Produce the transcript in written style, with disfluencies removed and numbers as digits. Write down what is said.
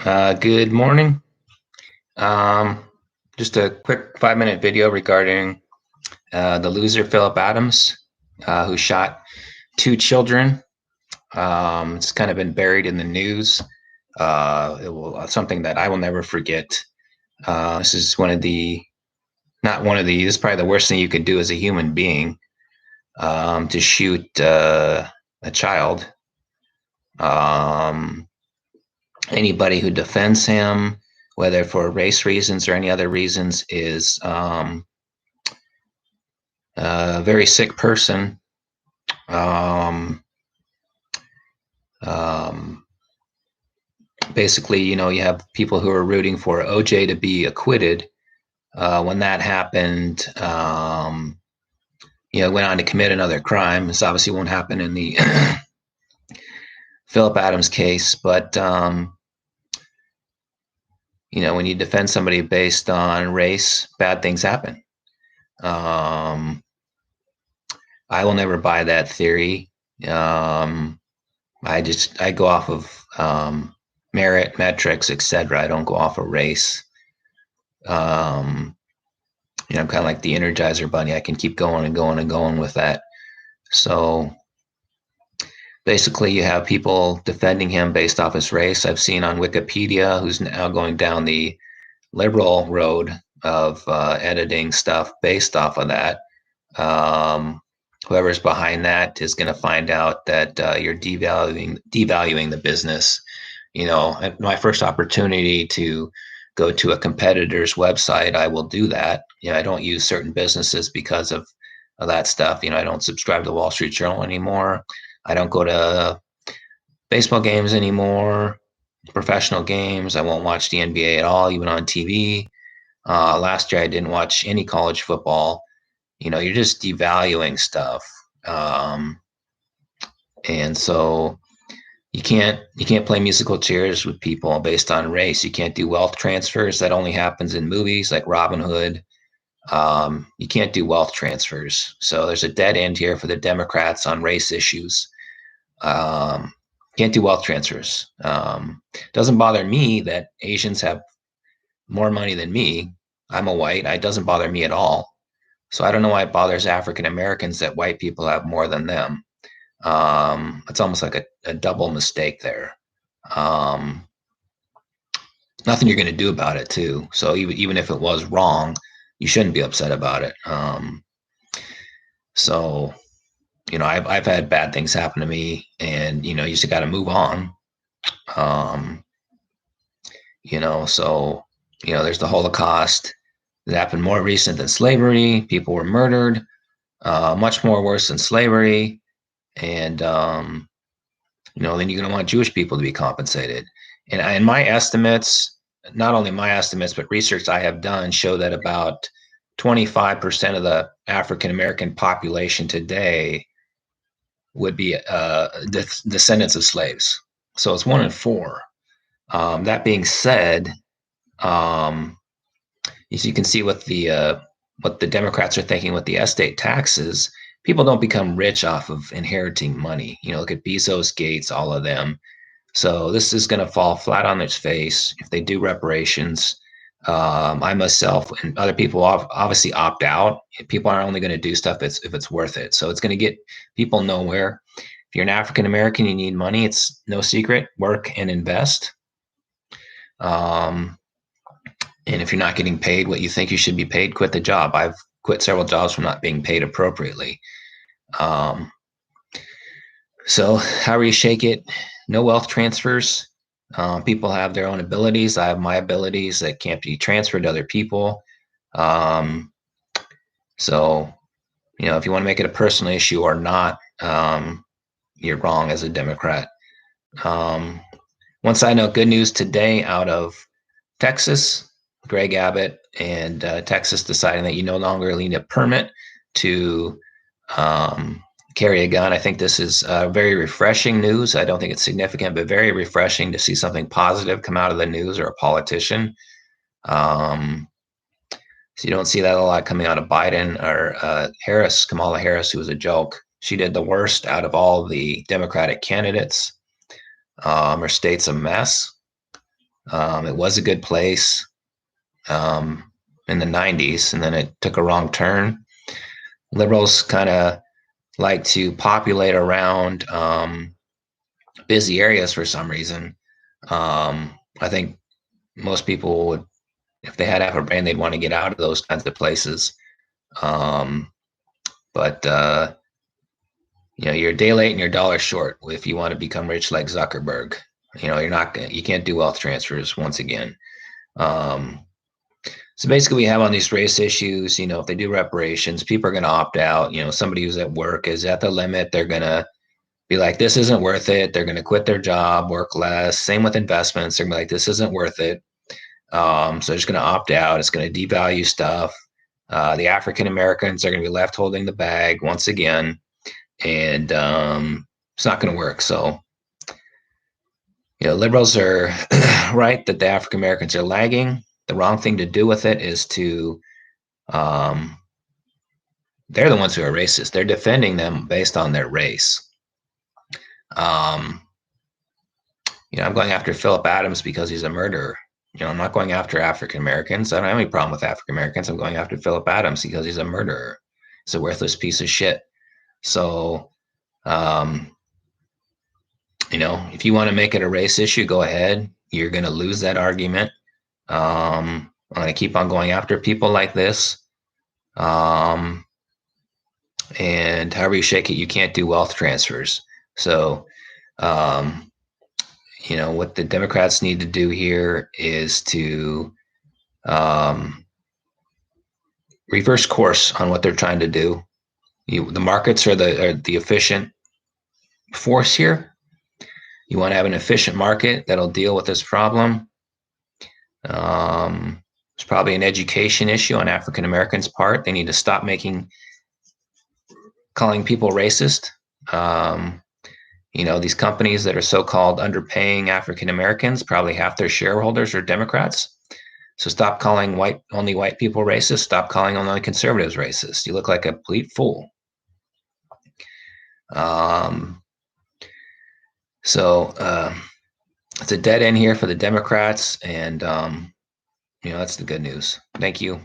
Good morning. Um, just a quick 5-minute video regarding the loser, Phillip Adams, who shot two children. It's kind of been buried in the news. Something that I will never forget. This is not one of the, this is probably the worst thing you could do as a human being, to shoot a child. Um, Anybody who defends him, whether for race reasons or any other reasons, is a very sick person. Um, um, Basically, you have people who are rooting for OJ to be acquitted. When that happened, went on to commit another crime. This obviously won't happen in the Phillip Adams case, but when you defend somebody based on race, bad things happen. I will never buy that theory. I go off of merit, metrics, etc. I don't go off of race. I'm kind of like the Energizer Bunny. I can keep going and going and going with that. So basically, you have people defending him based off his race. I've seen on Wikipedia who's now going down the liberal road of editing stuff based off of that. Whoever's behind that is going to find out that you're devaluing the business. My first opportunity to go to a competitor's website, I will do that. I don't use certain businesses because of that stuff. I don't subscribe to Wall Street Journal anymore. I don't go to baseball games anymore, professional games. I won't watch the NBA at all, even on TV. Last year, I didn't watch any college football. You're just devaluing stuff. And so you can't play musical chairs with people based on race. You can't do wealth transfers. That only happens in movies like Robin Hood. You can't do wealth transfers. So there's a dead end here for the Democrats on race issues. Can't do wealth transfers. Doesn't bother me that Asians have more money than me. I'm a white. It doesn't bother me at all. So I don't know why it bothers African Americans that white people have more than them. It's almost like a double mistake there. Nothing you're going to do about it too. So even if it was wrong, you shouldn't be upset about it. So I've had bad things happen to me, and you just got to move on. So there's the Holocaust. It happened more recent than slavery. People were murdered, much more worse than slavery. And, then you're going to want Jewish people to be compensated. And my estimates, not only my estimates, but research I have done show that about 25% of the African-American population today would be descendants of slaves. So it's 1 in 4. That being said, as you can see what the Democrats are thinking with the estate taxes, people don't become rich off of inheriting money. Look at Bezos, Gates, all of them. So this is going to fall flat on its face if they do reparations. I myself and other people obviously opt out. People are only going to do stuff if it's worth it. So it's going to get people nowhere. If you're an African American, you need money. It's no secret. Work and invest. And if you're not getting paid what you think you should be paid, quit the job. I've quit several jobs from not being paid appropriately. So however you shake it, no wealth transfers. People have their own abilities. I have my abilities that can't be transferred to other people. So, if you want to make it a personal issue or not, you're wrong as a Democrat. One side note, good news today out of Texas. Greg Abbott and Texas deciding that you no longer need a permit to carry a gun. I think this is very refreshing news. I don't think it's significant, but very refreshing to see something positive come out of the news or a politician. So you don't see that a lot coming out of Biden or Harris, Kamala Harris, who was a joke. She did the worst out of all the Democratic candidates. Her state's a mess. It was a good place in the 90s, and then it took a wrong turn. Liberals kind of like to populate around busy areas for some reason. I think most people would, if they had half a brain, they'd want to get out of those kinds of places. Um, but you're a day late and you're a dollar short if you want to become rich like Zuckerberg. You can't do wealth transfers once again. So basically, we have on these race issues, if they do reparations, people are going to opt out. Somebody who's at work is at the limit. They're going to be like, this isn't worth it. They're going to quit their job, work less. Same with investments. They're going to be like, this isn't worth it. So they're just going to opt out. It's going to devalue stuff. The African Americans are going to be left holding the bag once again. And it's not going to work. So, liberals are right that the African Americans are lagging. The wrong thing to do with it is to, they're the ones who are racist. They're defending them based on their race. I'm going after Phillip Adams because he's a murderer. I'm not going after African Americans. I don't have any problem with African Americans. I'm going after Phillip Adams because he's a murderer. He's a worthless piece of shit. So, if you want to make it a race issue, go ahead. You're going to lose that argument. I'm going to keep on going after people like this. And however you shake it, you can't do wealth transfers. So, what the Democrats need to do here is to reverse course on what they're trying to do. The markets are the efficient force here. You want to have an efficient market that'll deal with this problem. It's probably an education issue on African Americans' part. They need to stop calling people racist. These companies that are so-called underpaying African Americans, probably half their shareholders are Democrats. So stop calling only white people racist. Stop calling only conservatives racist. You look like a complete fool. So it's a dead end here for the Democrats, and that's the good news. Thank you.